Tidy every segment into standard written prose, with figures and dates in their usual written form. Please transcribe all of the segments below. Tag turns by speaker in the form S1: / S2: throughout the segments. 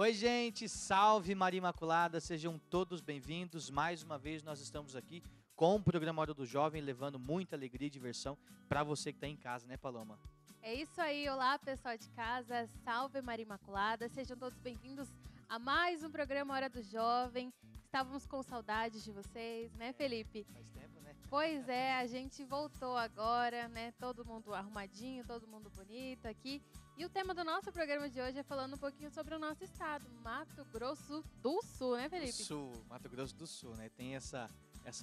S1: Oi, gente, salve Maria Imaculada, sejam todos bem-vindos. Mais uma vez nós estamos aqui com o programa Hora do Jovem, levando muita alegria e diversão para você que está em casa, né, Paloma?
S2: É isso aí, olá pessoal de casa, salve Maria Imaculada, sejam todos bem-vindos a mais um programa Hora do Jovem. Estávamos com saudades de vocês, né, Felipe?
S1: Faz tempo, né?
S2: Pois é, a gente voltou agora, né, todo mundo arrumadinho, todo mundo bonito aqui. E o tema do nosso programa de hoje é falando um pouquinho sobre o nosso estado, Mato Grosso do Sul, né, Felipe?
S1: Sul, Mato Grosso do Sul, né? Tem essa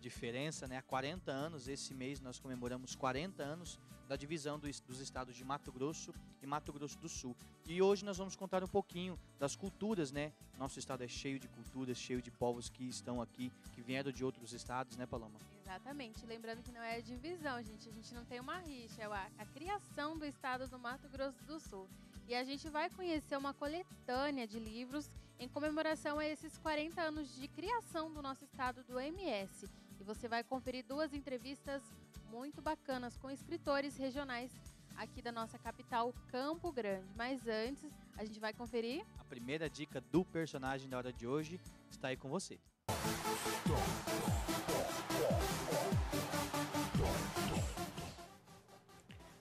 S1: diferença, né? Há 40 anos, esse mês nós comemoramos 40 anos da divisão dos estados de Mato Grosso e Mato Grosso do Sul. E hoje nós vamos contar um pouquinho das culturas, né? Nosso estado é cheio de culturas, cheio de povos que estão aqui, que vieram de outros estados, né, Paloma?
S2: Exatamente, lembrando que não é a divisão, gente, a gente não tem uma rixa, é a criação do estado do Mato Grosso do Sul. E a gente vai conhecer uma coletânea de livros em comemoração a esses 40 anos de criação do nosso estado do MS. E você vai conferir duas entrevistas muito bacanas com escritores regionais aqui da nossa capital, Campo Grande. Mas antes, a gente vai conferir...
S1: A primeira dica do personagem da hora de hoje está aí com você.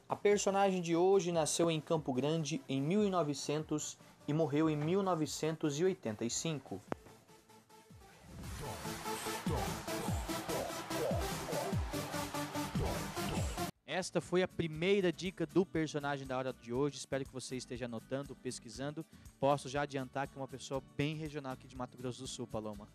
S1: A personagem de hoje nasceu em Campo Grande em 1900 e morreu em 1985. Esta foi a primeira dica do personagem da hora de hoje. Espero que você esteja anotando, pesquisando. Posso já adiantar que é uma pessoa bem regional aqui de Mato Grosso do Sul, Paloma.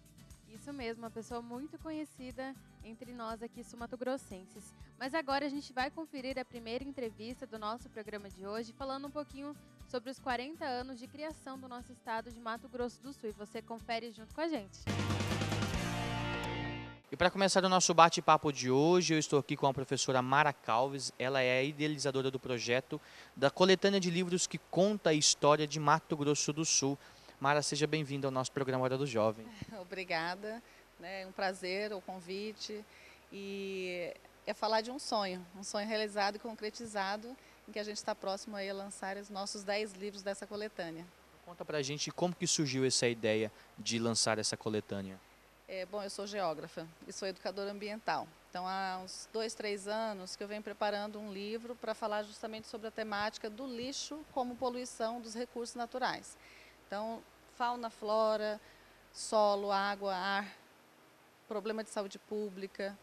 S2: Isso mesmo, uma pessoa muito conhecida entre nós aqui sul-mato-grossenses. Mas agora a gente vai conferir a primeira entrevista do nosso programa de hoje, falando um pouquinho sobre os 40 anos de criação do nosso estado de Mato Grosso do Sul. E você confere junto com a gente.
S1: E para começar o nosso bate-papo de hoje, eu estou aqui com a professora Mara Calves. Ela é a idealizadora do projeto da coletânea de livros que conta a história de Mato Grosso do Sul. Mara, seja bem-vinda ao nosso programa Hora do Jovem.
S3: Obrigada, é um prazer o convite e é falar de um sonho realizado e concretizado, em que a gente está próximo aí a lançar os nossos 10 livros dessa coletânea.
S1: Conta pra gente como que surgiu essa ideia de lançar essa coletânea.
S3: Bom, eu sou geógrafa e sou educadora ambiental. Então, há uns 2, 3 anos que eu venho preparando um livro para falar justamente sobre a temática do lixo como poluição dos recursos naturais. Então, fauna, flora, solo, água, ar, problema de saúde pública,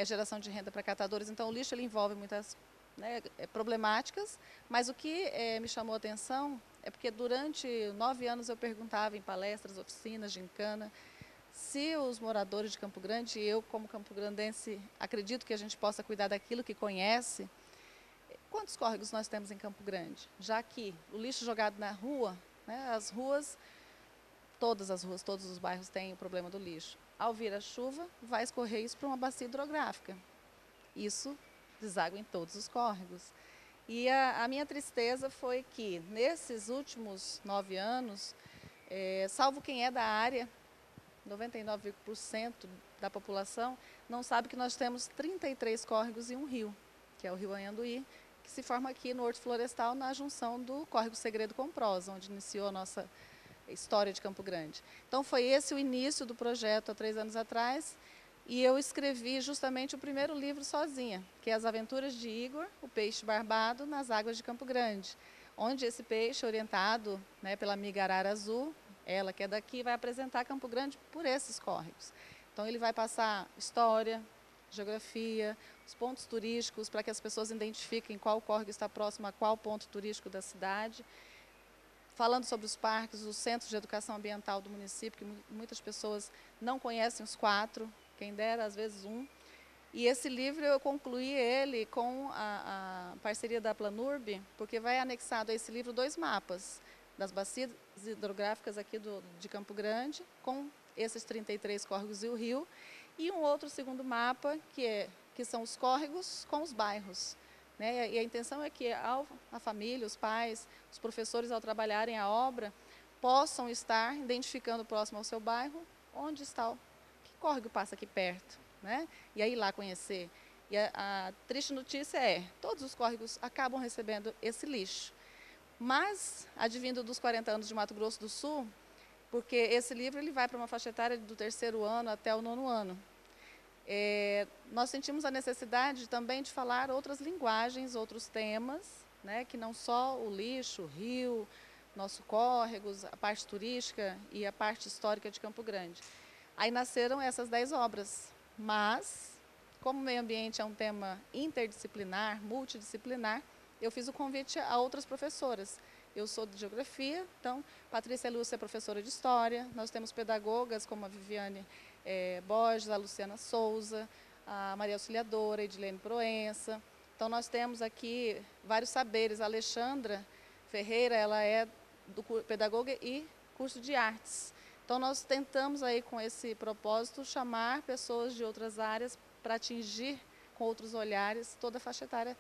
S3: geração de renda para catadores. Então, o lixo ele envolve muitas problemáticas, mas o que me chamou a atenção é porque durante 9 anos eu perguntava em palestras, oficinas, gincana, se os moradores de Campo Grande, eu como campograndense acredito que a gente possa cuidar daquilo que conhece, quantos córregos nós temos em Campo Grande? Já que o lixo jogado na rua, as ruas, todas as ruas, todos os bairros têm o problema do lixo. Ao vir a chuva, vai escorrer isso para uma bacia hidrográfica. Isso deságua em todos os córregos. E a minha tristeza foi que, nesses últimos 9 anos, salvo quem é da área, 99% da população não sabe que nós temos 33 córregos e um rio, que é o Rio Anhanduí, que se forma aqui no Horto Florestal, na junção do Córrego Segredo com Prosa, onde iniciou a nossa história de Campo Grande. Então, foi esse o início do projeto há 3 anos atrás, e eu escrevi justamente o primeiro livro sozinha, que é As Aventuras de Igor, o peixe barbado, nas águas de Campo Grande, onde esse peixe, orientado pela amiga Arara Azul, ela que é daqui, vai apresentar Campo Grande por esses córregos. Então, ele vai passar história, geografia, os pontos turísticos, para que as pessoas identifiquem qual córrego está próximo a qual ponto turístico da cidade. Falando sobre os parques, os centros de educação ambiental do município, que muitas pessoas não conhecem os 4, quem dera, às vezes 1. E esse livro eu concluí ele com a parceria da Planurb, porque vai anexado a esse livro 2 mapas das bacias hidrográficas aqui de Campo Grande, com esses 33 córregos e o rio, e um outro segundo mapa, que são os córregos com os bairros. E a intenção é que a família, os pais, os professores, ao trabalharem a obra, possam estar identificando próximo ao seu bairro onde está, que córrego passa aqui perto, e aí lá conhecer. E a triste notícia todos os córregos acabam recebendo esse lixo. Mas, advindo dos 40 anos de Mato Grosso do Sul, porque esse livro ele vai para uma faixa etária do 3º ano até o 9º ano. Nós sentimos a necessidade também de falar outras linguagens, outros temas, né, que não só o lixo, o rio, nosso córregos, a parte turística e a parte histórica de Campo Grande. Aí nasceram essas 10 obras, mas, como o meio ambiente é um tema interdisciplinar, multidisciplinar, eu fiz o convite a outras professoras. Eu sou de Geografia, então, Patrícia Lúcia é professora de História, nós temos pedagogas como a Viviane Borges, a Luciana Souza, a Maria Auxiliadora, a Edilene Proença. Então, nós temos aqui vários saberes. A Alexandra Ferreira, ela é do pedagoga e curso de artes. Então, nós tentamos aí com esse propósito chamar pessoas de outras áreas para atingir com outros olhares toda a faixa etária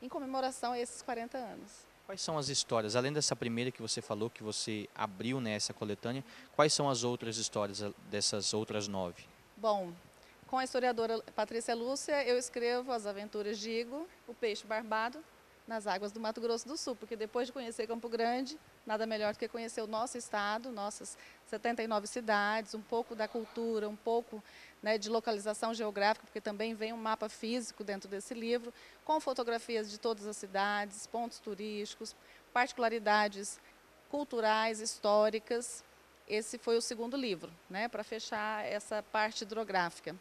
S3: em comemoração a esses 40 anos.
S1: Quais são as histórias, além dessa primeira que você falou, que você abriu nessa coletânea, quais são as outras histórias dessas outras 9?
S3: Bom, com a historiadora Patrícia Lúcia, eu escrevo As Aventuras de Igor, o Peixe Barbado, nas águas do Mato Grosso do Sul, porque depois de conhecer Campo Grande, nada melhor do que conhecer o nosso estado, nossas 79 cidades, um pouco da cultura, um pouco, né, de localização geográfica, porque também vem um mapa físico dentro desse livro, com fotografias de todas as cidades, pontos turísticos, particularidades culturais, históricas. Esse foi o 2º livro, né, para fechar essa parte hidrográfica.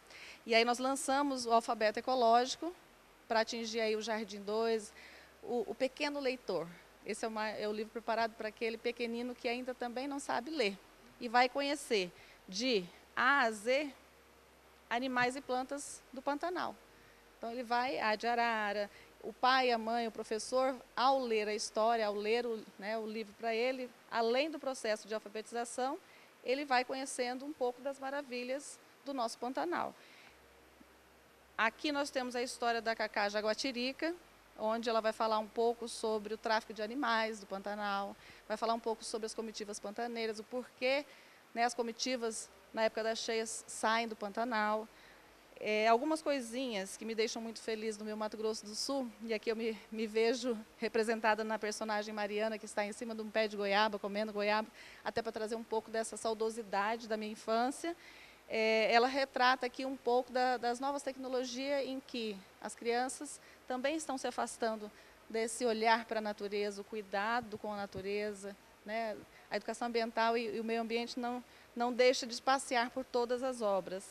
S3: E aí nós lançamos o Alfabeto Ecológico, para atingir aí o Jardim 2, o pequeno leitor. Esse é o livro preparado para aquele pequenino que ainda também não sabe ler. E vai conhecer de A a Z animais e plantas do Pantanal. Então, ele vai a de arara, o pai, a mãe, o professor, ao ler a história, ao ler o livro para ele, além do processo de alfabetização, ele vai conhecendo um pouco das maravilhas do nosso Pantanal. Aqui nós temos a história da Cacá Jaguatirica, onde ela vai falar um pouco sobre o tráfico de animais do Pantanal, vai falar um pouco sobre as comitivas pantaneiras, o porquê, né, as comitivas, na época das cheias, saem do Pantanal. Algumas coisinhas que me deixam muito feliz no meu Mato Grosso do Sul, e aqui eu me vejo representada na personagem Mariana, que está em cima de um pé de goiaba, comendo goiaba, até para trazer um pouco dessa saudosidade da minha infância. Ela retrata aqui um pouco das novas tecnologias em que as crianças também estão se afastando desse olhar para a natureza, o cuidado com a natureza, né? A educação ambiental e o meio ambiente não deixa de passear por todas as obras.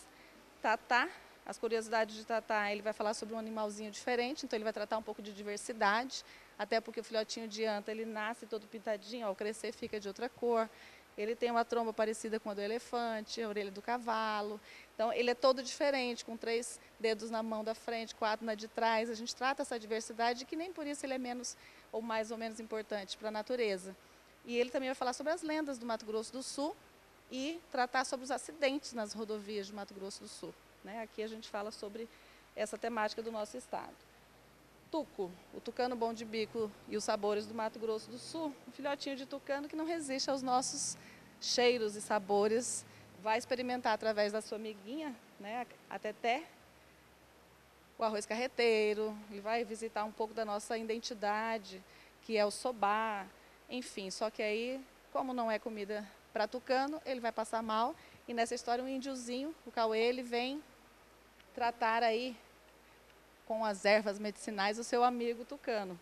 S3: Tatá, as curiosidades de Tatá, ele vai falar sobre um animalzinho diferente, então ele vai tratar um pouco de diversidade, até porque o filhotinho de anta, ele nasce todo pintadinho, ao crescer fica de outra cor. Ele tem uma tromba parecida com a do elefante, a orelha do cavalo. Então, ele é todo diferente, com 3 dedos na mão da frente, 4 na de trás. A gente trata essa diversidade, que nem por isso ele é menos ou mais ou menos importante para a natureza. E ele também vai falar sobre as lendas do Mato Grosso do Sul e tratar sobre os acidentes nas rodovias de Mato Grosso do Sul, né? Aqui a gente fala sobre essa temática do nosso estado. Tuco, o tucano bom de bico e os sabores do Mato Grosso do Sul, um filhotinho de tucano que não resiste aos nossos cheiros e sabores, vai experimentar através da sua amiguinha, né, a Teté, o arroz carreteiro, ele vai visitar um pouco da nossa identidade, que é o sobá, enfim, só que aí, como não é comida para tucano, ele vai passar mal, e nessa história um índiozinho, o Cauê, ele vem tratar aí com as ervas medicinais o seu amigo tucano.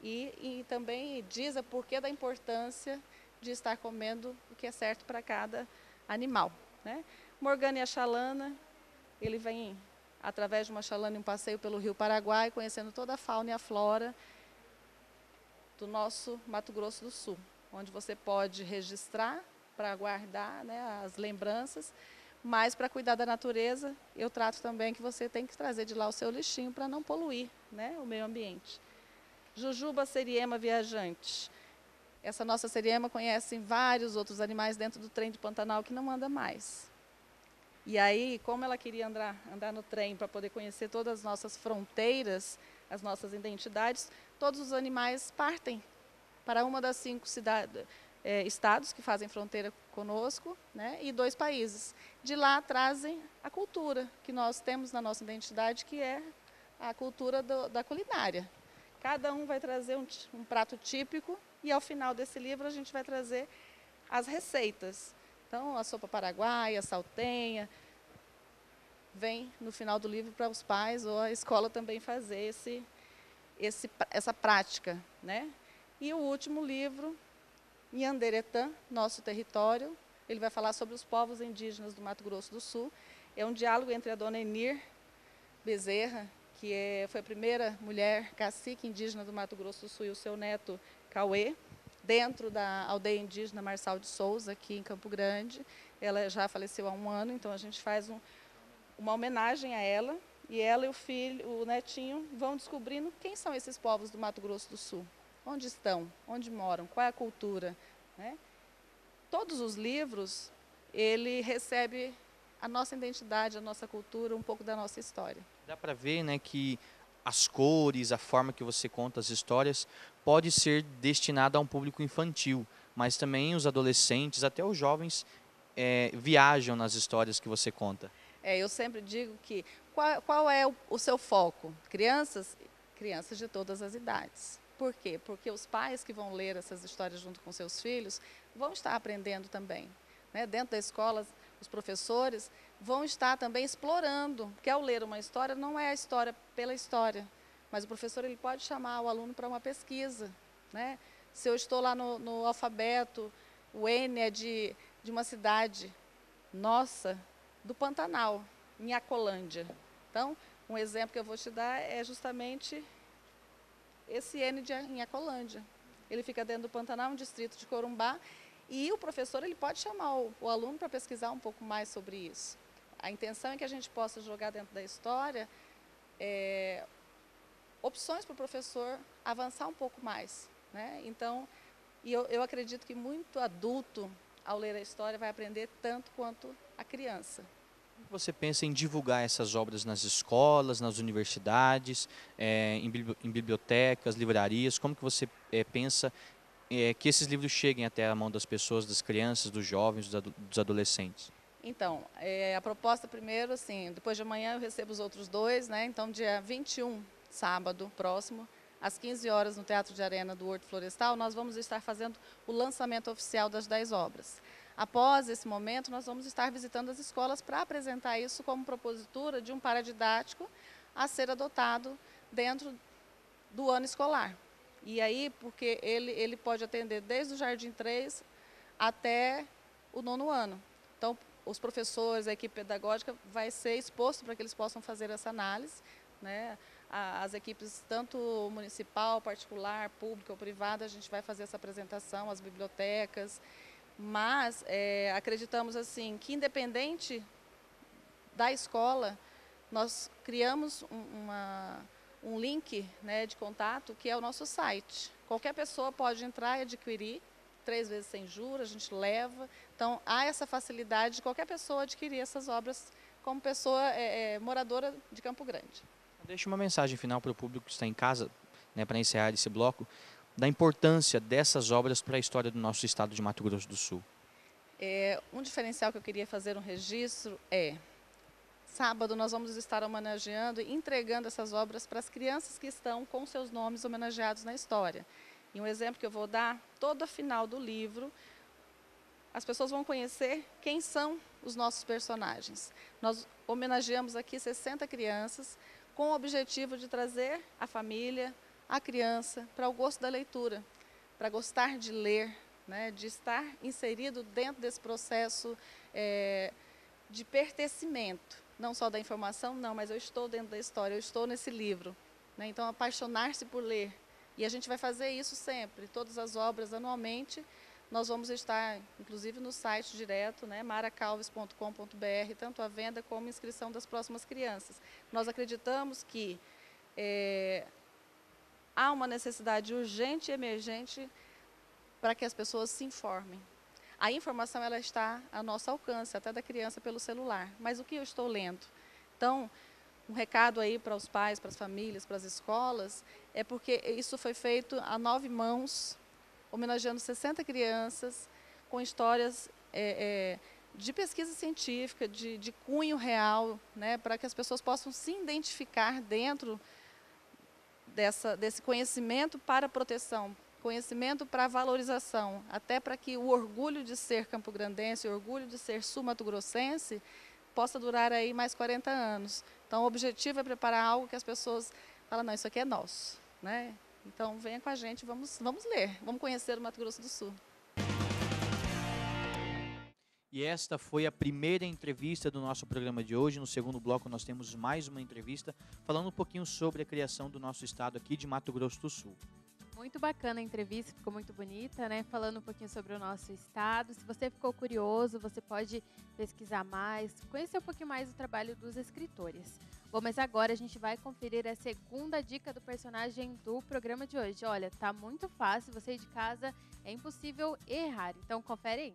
S3: E também diz o porquê da importância de estar comendo o que é certo para cada animal, né? Morgana e a Xalana, ele vem através de uma xalana em um passeio pelo Rio Paraguai, conhecendo toda a fauna e a flora do nosso Mato Grosso do Sul, onde você pode registrar para guardar, né, as lembranças, mas para cuidar da natureza, eu trato também que você tem que trazer de lá o seu lixinho para não poluir, né, o meio ambiente. Jujuba seriema viajante. Essa nossa seriema conhece vários outros animais dentro do trem de Pantanal que não anda mais. E aí, como ela queria andar no trem para poder conhecer todas as nossas fronteiras, as nossas identidades, todos os animais partem para uma das 5 estados que fazem fronteira conosco, né, e 2 países. De lá trazem a cultura que nós temos na nossa identidade, que é a cultura da culinária. Cada um vai trazer um prato típico e, ao final desse livro, a gente vai trazer as receitas. Então, a sopa paraguaia, a saltenha, vem no final do livro para os pais ou a escola também fazer essa prática, né? E o último livro, Nhanderetã, Nosso Território, ele vai falar sobre os povos indígenas do Mato Grosso do Sul. É um diálogo entre a dona Enir Bezerra, que foi a primeira mulher cacique indígena do Mato Grosso do Sul, e o seu neto Cauê, dentro da aldeia indígena Marçal de Souza, aqui em Campo Grande. Ela já faleceu há um ano, então a gente faz uma homenagem a ela, e ela e o filho, o netinho, vão descobrindo quem são esses povos do Mato Grosso do Sul, onde estão, onde moram, qual é a cultura, né? Todos os livros, ele recebe a nossa identidade, a nossa cultura, um pouco da nossa história.
S1: Dá para ver, né, que as cores, a forma que você conta as histórias, pode ser destinada a um público infantil, mas também os adolescentes, até os jovens, viajam nas histórias que você conta.
S3: Eu sempre digo que qual é o seu foco? Crianças de todas as idades. Por quê? Porque os pais que vão ler essas histórias junto com seus filhos vão estar aprendendo também, né? Dentro da escola, os professores vão estar também explorando, porque ao ler uma história, não é a história pela história, mas o professor ele pode chamar o aluno para uma pesquisa, né? Se eu estou lá no alfabeto, o N é de uma cidade nossa, do Pantanal, em Acolândia. Então, um exemplo que eu vou te dar é justamente esse N em Acolândia. Ele fica dentro do Pantanal, um distrito de Corumbá, e o professor ele pode chamar o aluno para pesquisar um pouco mais sobre isso. A intenção é que a gente possa jogar dentro da história opções para o professor avançar um pouco mais, né? Então, eu acredito que muito adulto, ao ler a história, vai aprender tanto quanto a criança.
S1: Você pensa em divulgar essas obras nas escolas, nas universidades, em bibliotecas, livrarias? Como que você pensa que esses livros cheguem até a mão das pessoas, das crianças, dos jovens, dos adolescentes?
S3: Então, a proposta primeiro, assim, depois de amanhã eu recebo os outros dois, né? Então, dia 21, sábado próximo, às 15 horas, no Teatro de Arena do Horto Florestal, nós vamos estar fazendo o lançamento oficial das 10 obras. Após esse momento, nós vamos estar visitando as escolas para apresentar isso como propositura de um paradidático a ser adotado dentro do ano escolar. E aí, porque ele pode atender desde o Jardim 3 até o 9º ano. Então, os professores, a equipe pedagógica vai ser exposto para que eles possam fazer essa análise, né? As equipes, tanto municipal, particular, pública ou privada, a gente vai fazer essa apresentação, as bibliotecas. Mas acreditamos assim que, independente da escola, nós criamos um link, né, de contato, que é o nosso site. Qualquer pessoa pode entrar e adquirir, 3 vezes sem juros, a gente leva. Então, há essa facilidade de qualquer pessoa adquirir essas obras como pessoa moradora de Campo Grande.
S1: Deixa uma mensagem final para o público que está em casa, né, para encerrar esse bloco, da importância dessas obras para a história do nosso estado de Mato Grosso do Sul.
S3: Um diferencial que eu queria fazer um registro sábado nós vamos estar homenageando e entregando essas obras para as crianças que estão com seus nomes homenageados na história. E um exemplo que eu vou dar, todo a final do livro, as pessoas vão conhecer quem são os nossos personagens. Nós homenageamos aqui 60 crianças com o objetivo de trazer a família, a criança, para o gosto da leitura, para gostar de ler, né, de estar inserido dentro desse processo de pertencimento, não só da informação, não, mas eu estou dentro da história, eu estou nesse livro, né? Então, apaixonar-se por ler. E a gente vai fazer isso sempre, todas as obras anualmente. Nós vamos estar, inclusive, no site direto, né, maracalves.com.br, tanto a venda como a inscrição das próximas crianças. Nós acreditamos que há uma necessidade urgente e emergente para que as pessoas se informem. A informação ela está ao nosso alcance, até da criança pelo celular. Mas o que eu estou lendo? Então, um recado aí para os pais, para as famílias, para as escolas, é porque isso foi feito a 9 mãos, homenageando 60 crianças, com histórias de pesquisa científica, de cunho real, né, para que as pessoas possam se identificar dentro desse conhecimento para a proteção conhecimento para valorização, até para que o orgulho de ser campograndense, o orgulho de ser sul-mato-grossense, possa durar aí mais 40 anos. Então, o objetivo é preparar algo que as pessoas falam, não, isso aqui é nosso, né? Então, venha com a gente, vamos ler, vamos conhecer o Mato Grosso do Sul.
S1: E esta foi a primeira entrevista do nosso programa de hoje. No segundo bloco nós temos mais uma entrevista falando um pouquinho sobre a criação do nosso estado aqui de Mato Grosso do Sul.
S2: Muito bacana a entrevista, ficou muito bonita, né? Falando um pouquinho sobre o nosso estado. Se você ficou curioso, você pode pesquisar mais, conhecer um pouquinho mais o trabalho dos escritores. Bom, mas agora a gente vai conferir a segunda dica do personagem do programa de hoje. Olha, tá muito fácil, você aí de casa é impossível errar. Então confere aí.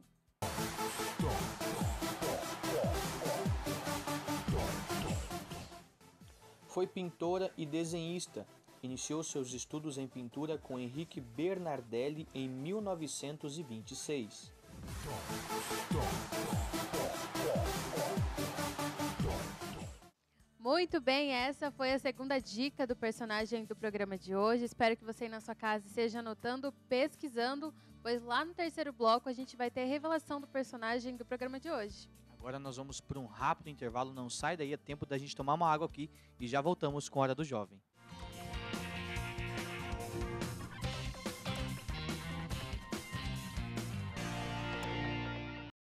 S1: Foi pintora e desenhista. Iniciou seus estudos em pintura com Henrique Bernardelli em 1926.
S2: Muito bem, essa foi a segunda dica do personagem do programa de hoje. Espero que você aí na sua casa esteja anotando, pesquisando, pois lá no terceiro bloco a gente vai ter a revelação do personagem do programa de hoje.
S1: Agora nós vamos para um rápido intervalo, não sai daí, é tempo da gente tomar uma água aqui e já voltamos com a Hora do Jovem.